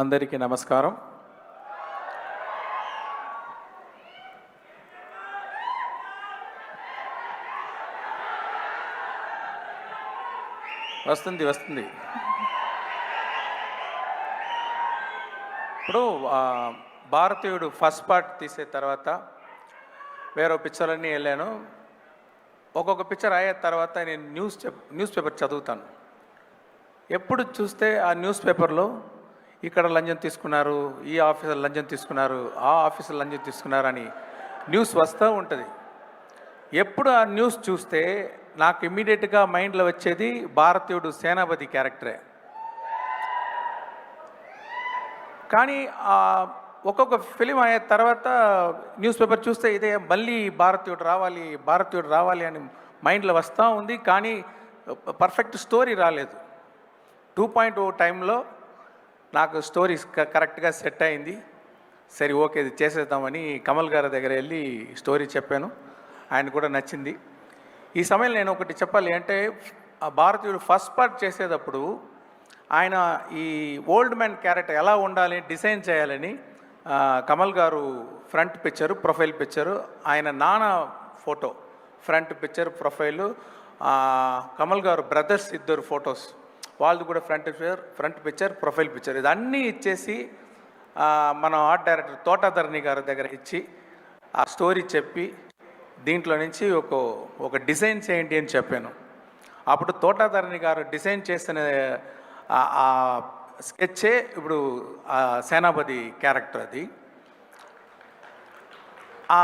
అందరికీ నమస్కారం. వస్తుంది. ఇప్పుడు భారతీయుడు ఫస్ట్ పార్ట్ తీసే తర్వాత వేరే పిక్చర్లన్నీ వెళ్ళాను. ఒక్కొక్క పిక్చర్ అయ్యే తర్వాత నేను న్యూస్ పేపర్ చదువుతాను. ఎప్పుడు చూస్తే ఆ న్యూస్ పేపర్లో ఇక్కడ లంచం తీసుకున్నారు, ఈ ఆఫీసర్ లంచం తీసుకున్నారు, ఆ ఆఫీసర్ లంచం తీసుకున్నారు అని న్యూస్ వస్తూ ఉంటుంది. ఎప్పుడు ఆ న్యూస్ చూస్తే నాకు ఇమ్మీడియట్గా మైండ్లో వచ్చేది భారతీయుడు సేనాపతి క్యారెక్టరే. కానీ ఒక్కొక్క ఫిలిం అయ్యే తర్వాత న్యూస్ పేపర్ చూస్తే ఇదే మళ్ళీ భారతీయుడు రావాలి అని మైండ్లో వస్తూ ఉంది. కానీ పర్ఫెక్ట్ స్టోరీ రాలేదు. 2.0 టైంలో నాకు స్టోరీ కరెక్ట్గా సెట్ అయింది. సరే ఓకే ఇది చేసేద్దామని కమల్ గారి దగ్గర వెళ్ళి స్టోరీ చెప్పాను. ఆయన కూడా నచ్చింది. ఈ సమయంలో నేను ఒకటి చెప్పాలి అంటే, భారతీయుడు ఫస్ట్ పార్ట్ చేసేటప్పుడు ఆయన ఈ ఓల్డ్ మ్యాన్ క్యారెక్టర్ ఎలా ఉండాలి డిజైన్ చేయాలని కమల్ గారు ఫ్రంట్ పిక్చరు, ప్రొఫైల్ పిక్చరు, ఆయన నాన్న photo front picture, profile, Kamal గారు బ్రదర్స్ ఇద్దరు ఫొటోస్ వాళ్ళది కూడా ఫ్రంట్ పిక్చర్, ప్రొఫైల్ పిక్చర్ ఇదన్నీ ఇచ్చేసి మన ఆర్ట్ డైరెక్టర్ తోటాధరణి గారి దగ్గర ఇచ్చి ఆ స్టోరీ చెప్పి దీంట్లో నుంచి ఒక డిజైన్ చేయండి అని చెప్పాను. అప్పుడు తోటాధరణి గారు డిజైన్ చేసిన ఆ స్కెచ్చే ఇప్పుడు సేనాపతి క్యారెక్టర్. అది ఆ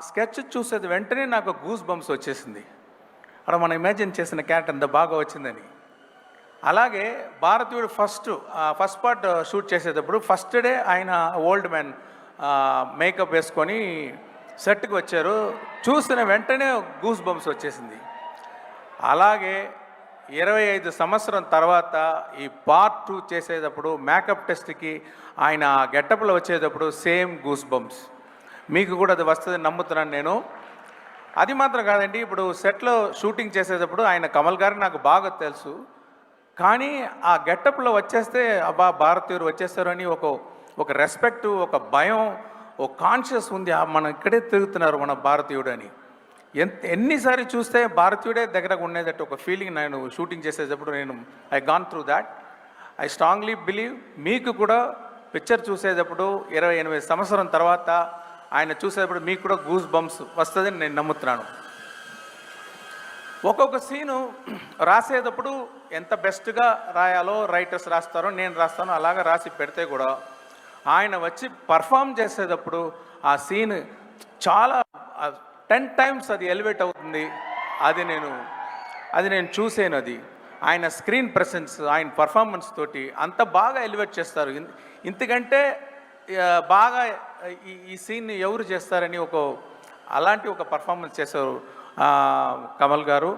స్కెచ్ చూసేది వెంటనే నాకు గూస్ బంప్స్ వచ్చేసింది. అక్కడ మనం ఇమాజిన్ చేసిన క్యారెక్టర్ ఎంత బాగా వచ్చిందని. అలాగే భారతీయుడు ఫస్ట్ పార్ట్ షూట్ చేసేటప్పుడు ఫస్ట్ డే ఆయన ఓల్డ్ మ్యాన్ మేకప్ వేసుకొని సెట్కి వచ్చారు. చూసిన వెంటనే గూస్ బంప్స్ వచ్చేసింది. అలాగే 25 సంవత్సరం తర్వాత ఈ పార్ట్ 2 చేసేటప్పుడు మేకప్ టెస్ట్కి ఆయన గెటప్లో వచ్చేటప్పుడు సేమ్ గూస్ బంప్స్. మీకు కూడా అది వస్తుందని నమ్ముతున్నాను నేను. అది మాత్రం కాదండి, ఇప్పుడు సెట్లో షూటింగ్ చేసేటప్పుడు ఆయన కమల్ గారికి నాకు బాగా తెలుసు. కానీ ఆ గెటప్లో వచ్చేస్తే అబ్బా భారతీయుడు వచ్చేస్తారు అని ఒక రెస్పెక్ట్, ఒక భయం, ఒక కాన్షియస్ ఉంది. మనం ఇక్కడే తిరుగుతున్నారు మన భారతీయుడు అని. ఎన్నిసారి చూస్తే భారతీయుడే దగ్గరకు ఉండేటట్టు ఒక ఫీలింగ్ నేను షూటింగ్ చేసేటప్పుడు I gone through that. I strongly believe మీకు కూడా పిక్చర్ చూసేటప్పుడు 28 సంవత్సరం తర్వాత ఆయన చూసేటప్పుడు మీకు కూడా గూస్ బంప్స్ వస్తుందని నేను నమ్ముతున్నాను. ఒక్కొక్క సీను రాసేటప్పుడు ఎంత బెస్ట్గా రాయాలో రైటర్స్ రాస్తారో నేను రాస్తానో అలాగా రాసి పెడితే కూడా ఆయన వచ్చి పర్ఫామ్ చేసేటప్పుడు ఆ సీన్ చాలా 10 టైమ్స్ అది ఎలివేట్ అవుతుంది. అది నేను చూసాను. అది ఆయన స్క్రీన్ ప్రెసెన్స్, ఆయన పర్ఫార్మెన్స్ తోటి అంత బాగా ఎలివేట్ చేస్తారు. ఇంతకంటే బాగా ఈ సీన్ని ఎవరు చేస్తారని అలాంటి ఒక పర్ఫార్మెన్స్ చేశారు కమల్ గారు.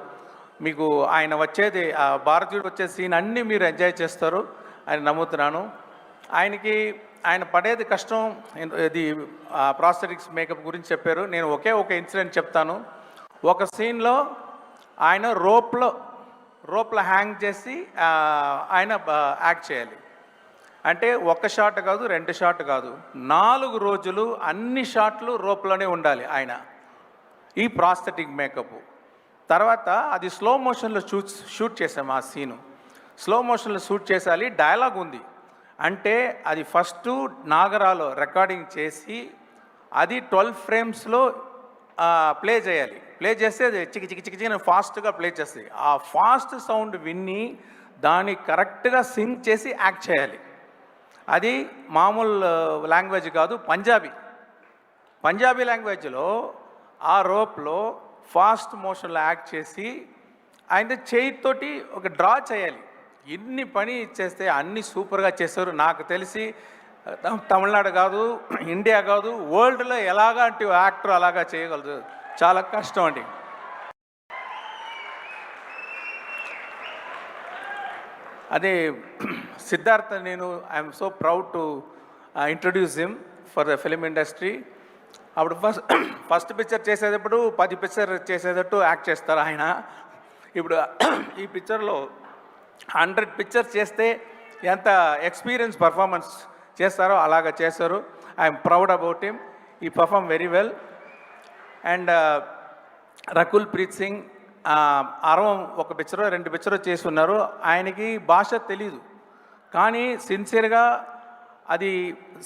మీకు ఆయన వచ్చేది భారతీయుడు వచ్చే సీన్ అన్నీ మీరు ఎంజాయ్ చేస్తారు అని నమ్ముతున్నాను. ఆయన పడేది కష్టం. ఇది ప్రాస్థెటిక్స్ మేకప్ గురించి చెప్పారు. నేను ఒక ఇన్సిడెంట్ చెప్తాను. ఒక సీన్లో ఆయన రోప్లో హ్యాంగ్ చేసి ఆయన యాక్ట్ చేయాలి. అంటే 1 షాట్ కాదు, 2 షాట్ కాదు, 4 రోజులు అన్ని షాట్లు రోప్లోనే ఉండాలి ఆయన. ఈ ప్రాస్థెటిక్ మేకప్ తర్వాత అది స్లో మోషన్లో షూట్ చేసాము. ఆ సీను స్లో మోషన్లో షూట్ చేసాలి. డైలాగ్ ఉంది అంటే అది ఫస్ట్ నాగరాలో రికార్డింగ్ చేసి అది 12 ఫ్రేమ్స్లో ప్లే చేయాలి. ప్లే చేస్తే అది చికి ఫాస్ట్గా ప్లే చేస్తుంది. ఆ ఫాస్ట్ సౌండ్ విని దాన్ని కరెక్ట్గా సింగ్ చేసి యాక్ట్ చేయాలి. అది మామూలు లాంగ్వేజ్ కాదు, పంజాబీ లాంగ్వేజ్లో ఆ రోప్లో ఫాస్ట్ మోషన్లో యాక్ట్ చేసి ఆయన చేయితోటి ఒక డ్రా చేయాలి. ఇన్ని పని చేస్తే అన్ని సూపర్గా చేస్తారు. నాకు తెలిసి తమిళనాడు కాదు, ఇండియా కాదు, వరల్డ్లో ఎలాగంటి యాక్టర్ అలాగా చేయగలదు. చాలా కష్టం అండి. అదే Siddhartha, I'm so proud to introduce him for the film industry. అప్పుడు ఫస్ట్ పిక్చర్ చేసేటప్పుడు 10 పిక్చర్ చేసేటట్టు యాక్ట్ చేస్తారు ఆయన. ఇప్పుడు ఈ పిక్చర్లో 100 పిక్చర్స్ చేస్తే ఎంత ఎక్స్పీరియన్స్ పర్ఫార్మెన్స్ చేస్తారో అలాగ చేశారు. I'm proud about him. ఈ perform very well. And Rakul Preet Singh అరవం ఒక పిక్చరో 2 పిక్చరో చేసి ఉన్నారు. ఆయనకి భాష తెలీదు, కానీ సిన్సియర్గా అది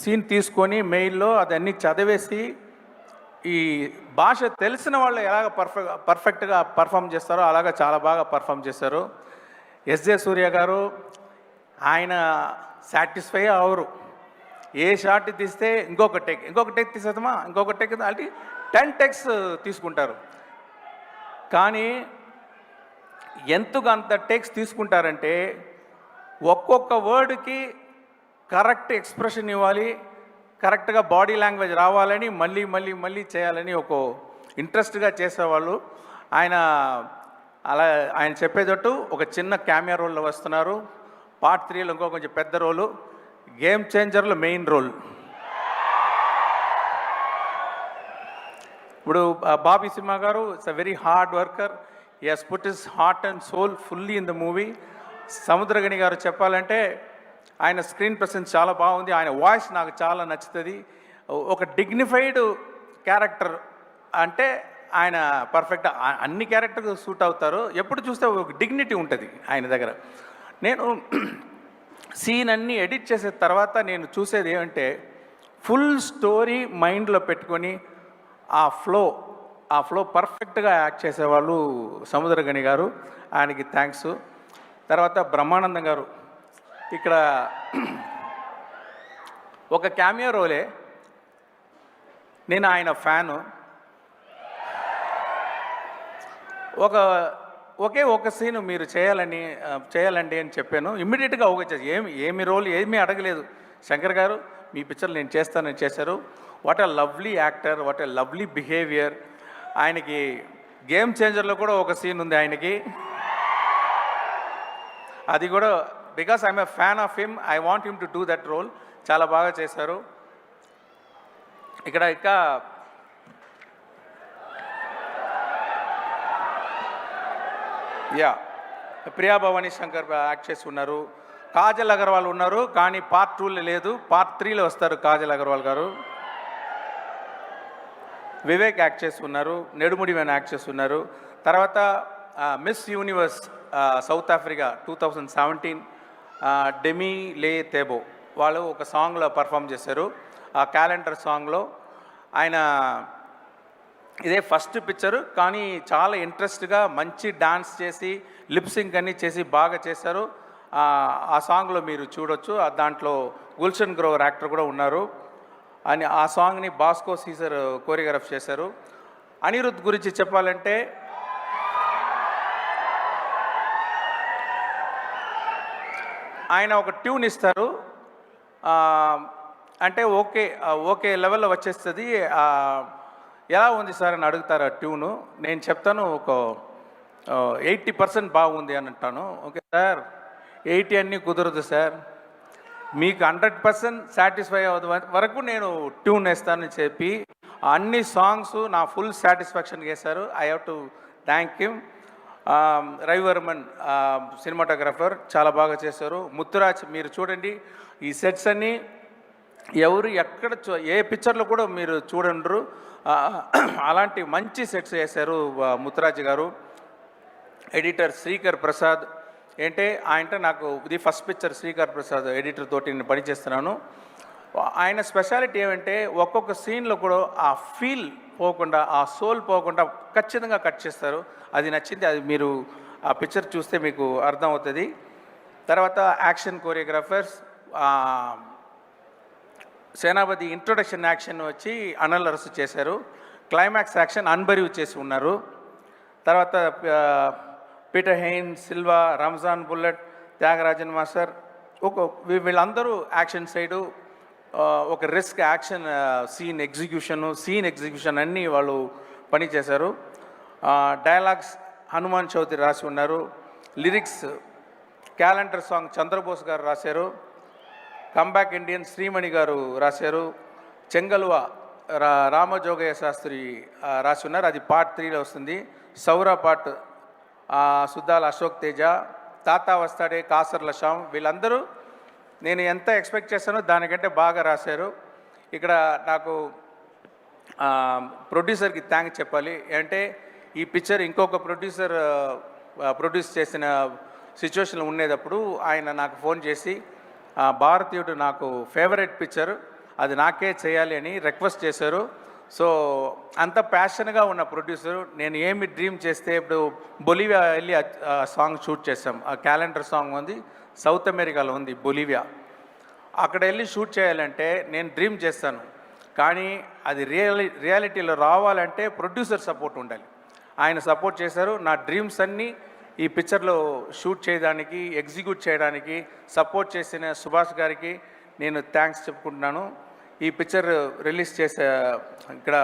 సీన్ తీసుకొని మెయిల్లో అదన్నీ చదివేసి ఈ భాష తెలిసిన వాళ్ళు ఎలాగ పర్ఫెక్ట్గా పర్ఫామ్ చేస్తారో అలాగా చాలా బాగా పర్ఫామ్ చేశారు. ఎస్జే సూర్య గారు ఆయన సాటిస్ఫై అవరు. ఏ షాట్ తీస్తే ఇంకొక టేక్ తీసేద్దామా, ఇంకొక టేక్ అంటే 10 టేక్స్ తీసుకుంటారు. కానీ ఎందుకు అంత టేక్స్ తీసుకుంటారంటే ఒక్కొక్క వర్డ్కి కరెక్ట్ ఎక్స్ప్రెషన్ ఇవ్వాలి, కరెక్ట్గా బాడీ లాంగ్వేజ్ రావాలని మళ్ళీ మళ్ళీ మళ్ళీ చేయాలని ఒక ఇంట్రెస్ట్గా చేసేవాళ్ళు. ఆయన చెప్పేటట్టు ఒక చిన్న క్యామియా రోల్లో వస్తున్నారు. పార్ట్ 3లో ఇంకో కొంచెం పెద్ద రోలు, గేమ్ చేంజర్లో మెయిన్ రోల్. ఇప్పుడు బాబీ సింహ గారు it's a very hard worker. He has put his heart and soul fully in the movie. Samuthirakani గారు చెప్పాలంటే ఆయన స్క్రీన్ ప్రెసెన్స్ చాలా బాగుంది. ఆయన వాయిస్ నాకు చాలా నచ్చుతుంది. ఒక డిగ్నిఫైడ్ క్యారెక్టర్ అంటే ఆయన పర్ఫెక్ట్ అన్ని క్యారెక్టర్కి సూట్ అవుతారు. ఎప్పుడు చూస్తే ఒక డిగ్నిటీ ఉంటుంది ఆయన దగ్గర. నేను సీన్ అన్నీ ఎడిట్ చేసే తర్వాత నేను చూసేది ఏమంటే ఫుల్ స్టోరీ మైండ్లో పెట్టుకొని ఆ ఫ్లో పర్ఫెక్ట్గా యాక్ట్ చేసేవాళ్ళు సముద్రగని గారు. ఆయనకి థ్యాంక్స్. తర్వాత బ్రహ్మానందం గారు ఇక్కడ ఒక క్యామియో రోలే. నేను ఆయన ఫ్యాను. ఒక సీను మీరు చేయాలండి అని చెప్పాను. ఇమ్మీడియట్గా ఏమి రోల్ ఏమీ అడగలేదు. శంకర్ గారు మీ పిక్చర్ నేను చేస్తానని చేశారు. What a lovely actor, what a lovely behaviour. ఆయనకి గేమ్ చేంజర్లో కూడా ఒక సీన్ ఉంది ఆయనకి. అది కూడా because I'm a fan of him, I want him to do that role. చాలా బాగా చేశారు. ఇంకా ప్రియా భవానీ శంకర్ యాక్ట్ చేసి ఉన్నారు. కాజల్ అగర్వాల్ ఉన్నారు, కానీ పార్ట్ 2లో లేదు, పార్ట్ 3లో వస్తారు కాజల్ అగర్వాల్ గారు. వివేక్ యాక్ట్ చేసి ఉన్నారు, నెడుముడి వేణు యాక్ట్ చేసి ఉన్నారు. తర్వాత miss universe south Africa 2017 demi లే తేబో వాళ్ళు ఒక సాంగ్లో పర్ఫామ్ చేశారు. ఆ క్యాలెండర్ సాంగ్లో ఆయన ఇదే ఫస్ట్ పిక్చరు, కానీ చాలా ఇంట్రెస్ట్గా మంచి డాన్స్ చేసి లిప్సింగ్ అన్నీ చేసి బాగా చేశారు. ఆ సాంగ్లో మీరు చూడొచ్చు. దాంట్లో గుల్షన్ గ్రోవర్ యాక్టర్ కూడా ఉన్నారు. అని ఆ సాంగ్ని బాస్కో సీజర్ కోరియోగ్రాఫ్ చేశారు. అనిరుద్ గురించి చెప్పాలంటే ఆయన ఒక ట్యూన్ ఇస్తారు, అంటే ఓకే లెవెల్లో వచ్చేస్తుంది. ఎలా ఉంది సార్ అని అడుగుతారు ఆ ట్యూను. నేను చెప్తాను ఒక 80% బాగుంది అని అంటాను. ఓకే సార్ 80 అన్నీ కుదరదు సార్, మీకు 100% సాటిస్ఫై అవ్వదు వరకు నేను ట్యూన్ వేస్తానని చెప్పి అన్ని సాంగ్స్ నా ఫుల్ సాటిస్ఫాక్షన్ చేశారు. I have to thank him. Ravi Varman cinematographer చాలా బాగా చేశారు. ముత్తురాజ్ మీరు చూడండి, ఈ సెట్స్ అన్నీ ఎవరు ఎక్కడ ఏ పిక్చర్లో కూడా మీరు చూడండ్రు, అలాంటి మంచి సెట్స్ చేశారు ముత్తురాజ్ గారు. ఎడిటర్ శ్రీకర్ ప్రసాద్ అంటే నాకు ఇది first picture Srikar Prasad editor తోటి నేను పనిచేస్తున్నాను. ఆయన స్పెషాలిటీ ఏమంటే ఒక్కొక్క సీన్లో కూడా ఆ ఫీల్ పోకుండా, ఆ సోల్ పోకుండా ఖచ్చితంగా కట్ చేస్తారు. అది నచ్చింది. అది మీరు ఆ పిక్చర్ చూస్తే మీకు అర్థమవుతుంది. తర్వాత యాక్షన్ కోరియోగ్రాఫర్స్ సేనాపతి ఇంట్రొడక్షన్ యాక్షన్ వచ్చి అనిల్ అరసు చేశారు. క్లైమాక్స్ యాక్షన్ అన్బరివ్ చేసి ఉన్నారు. తర్వాత Peter Hein, Silva, Ramzan bullet, Thyagarajan master వీళ్ళందరూ యాక్షన్ సైడు ఒక రిస్క్ యాక్షన్ సీన్ ఎగ్జిక్యూషన్ అన్నీ వాళ్ళు పనిచేశారు. డైలాగ్స్ హనుమాన్ చౌదరి రాసి ఉన్నారు. లిరిక్స్ క్యాలెండర్ సాంగ్ చంద్రబోస్ గారు రాశారు. కంబ్యాక్ ఇండియన్ శ్రీమణి గారు రాశారు. చెంగల్వ రామజోగయ్య శాస్త్రి రాసి ఉన్నారు. అది పార్ట్ 3లో వస్తుంది. సౌరా పార్ట్ సుద్దాల అశోక్ తేజ, తాతా వస్తాడే, కాసర్ల శ్యామ్ వీళ్ళందరూ నేను ఎంత ఎక్స్పెక్ట్ చేశానో దానికంటే బాగా రాశారు. ఇక్కడ నాకు ప్రొడ్యూసర్కి థ్యాంక్స్ చెప్పాలి. అంటే ఈ పిక్చర్ ఇంకొక ప్రొడ్యూసర్ ప్రొడ్యూస్ చేసిన సిచ్యువేషన్లో ఉండేటప్పుడు ఆయన నాకు ఫోన్ చేసి భారతీయుడు నాకు ఫేవరెట్ పిక్చర్, అది నాకే చేయాలి అని రిక్వెస్ట్ చేశారు. సో అంత ప్యాషన్గా ఉన్న ప్రొడ్యూసరు, నేను ఏమి డ్రీమ్ చేస్తే ఇప్పుడు బొలివియా వెళ్ళి సాంగ్ షూట్ చేసాం. ఆ క్యాలెండర్ సాంగ్ ఉంది, సౌత్ అమెరికాలో ఉంది బొలివియా. అక్కడ వెళ్ళి షూట్ చేయాలంటే నేను డ్రీమ్ చేస్తాను, కానీ అది రియాలిటీలో రావాలంటే ప్రొడ్యూసర్ సపోర్ట్ ఉండాలి. ఆయన సపోర్ట్ చేశారు. నా డ్రీమ్స్ అన్నీ ఈ పిక్చర్లో షూట్ చేయడానికి, ఎగ్జిక్యూట్ చేయడానికి సపోర్ట్ చేసిన సుభాష్ గారికి నేను థ్యాంక్స్ చెప్పుకుంటున్నాను. ఈ పిక్చర్ రిలీజ్ చేసే, ఇక్కడ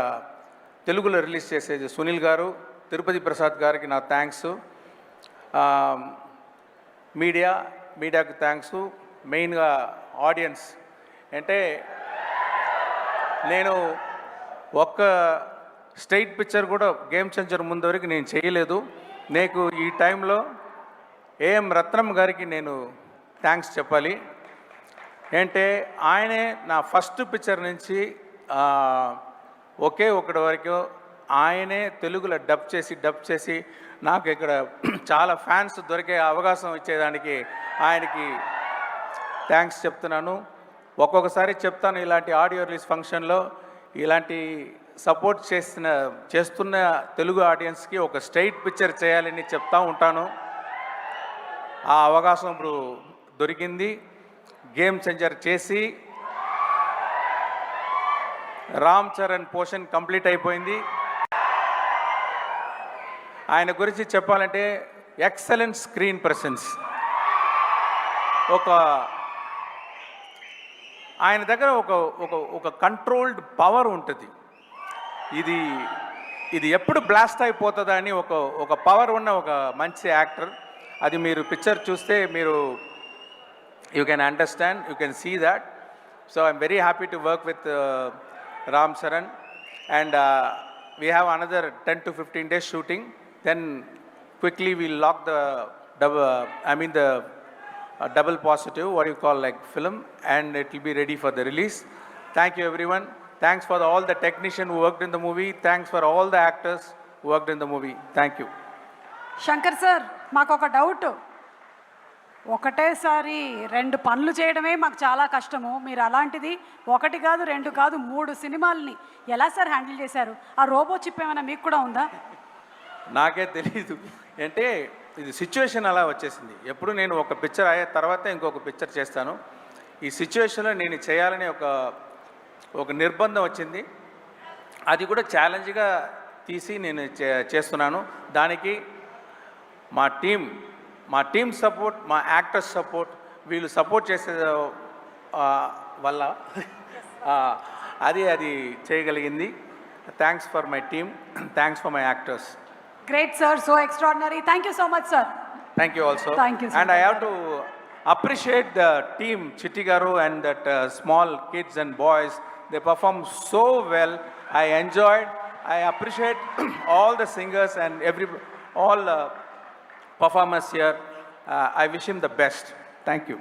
తెలుగులో రిలీజ్ చేసేది సునీల్ గారు, తిరుపతి ప్రసాద్ గారికి నా థ్యాంక్స్. మీడియాకు థ్యాంక్స్. మెయిన్గా ఆడియన్స్. అంటే నేను ఒక్క స్టేట్ పిక్చర్ కూడా గేమ్ చేంజర్ ముందు వరకు నేను చేయలేదు. నీకు ఈ టైంలో ఏఎం రత్నం గారికి నేను థ్యాంక్స్ చెప్పాలి. అంటే ఆయనే నా ఫస్ట్ పిక్చర్ నుంచి ఒకే ఒకటి వరకు ఆయనే తెలుగులో డబ్ చేసి నాకు ఇక్కడ చాలా ఫ్యాన్స్ దొరికే అవకాశం ఇచ్చేదానికి ఆయనకి థ్యాంక్స్ చెప్తున్నాను. ఒక్కొక్కసారి చెప్తాను, ఇలాంటి ఆడియో రిలీజ్ ఫంక్షన్లో ఇలాంటి సపోర్ట్ చేస్తున్న తెలుగు ఆడియన్స్కి ఒక స్ట్రైట్ పిక్చర్ చేయాలని చెప్తా ఉంటాను. ఆ అవకాశం ఇప్పుడు దొరికింది. గేమ్ చేంజర్ చేసి రామ్ చరణ్ పోర్షన్ కంప్లీట్ అయిపోయింది. ఆయన గురించి చెప్పాలంటే ఎక్సలెంట్ స్క్రీన్ ప్రెసెన్స్. ఆయన దగ్గర ఒక కంట్రోల్డ్ పవర్ ఉంటుంది. ఇది ఎప్పుడు బ్లాస్ట్ అయిపోతుందా అని ఒక పవర్ ఉన్న ఒక మంచి యాక్టర్. అది మీరు పిక్చర్ చూస్తే మీరు you can understand, you can see that. So I'm very happy to work with Ram Charan. And we have another 10 to 15 days shooting. Then quickly we'll lock the double positive, what you call like film, and it will be ready for the release. Thank you everyone. Thanks for all the technicians who worked in the movie. Thanks for all the actors who worked in the movie. Thank you. Shankar sir, మాకు ఒక doubt. ఒకటేసారి 2 పనులు చేయడమే మాకు చాలా కష్టము. మీరు అలాంటిది 1 కాదు 2 కాదు 3 సినిమాలని ఎలా సార్ హ్యాండిల్ చేశారు? ఆ రోబో చిప్ ఏమైనా మీకు కూడా ఉందా? నాకే తెలీదు. అంటే ఇది సిచ్యువేషన్ అలా వచ్చేసింది. ఎప్పుడు నేను ఒక పిక్చర్ అయ్యే తర్వాత ఇంకొక పిక్చర్ చేస్తాను. ఈ సిచ్యువేషన్లో నేను చేయాలని ఒక నిర్బంధం వచ్చింది. అది కూడా ఛాలెంజ్గా తీసి నేను చేస్తున్నాను. దానికి మా టీమ్ సపోర్ట్, మా యాక్టర్స్ సపోర్ట్, వీళ్ళు సపోర్ట్ చేసే వల్ల అది చేయగలిగింది. Thanks for my team, thanks for my actors. Great sir, so extraordinary. Thank you so much sir. Thank you also. Thank you sir. And I have to appreciate the team, Chitti Garu and that small kids and boys. They performed so well. I enjoyed. I appreciate all the singers and all performers here. I wish him the best. Thank you.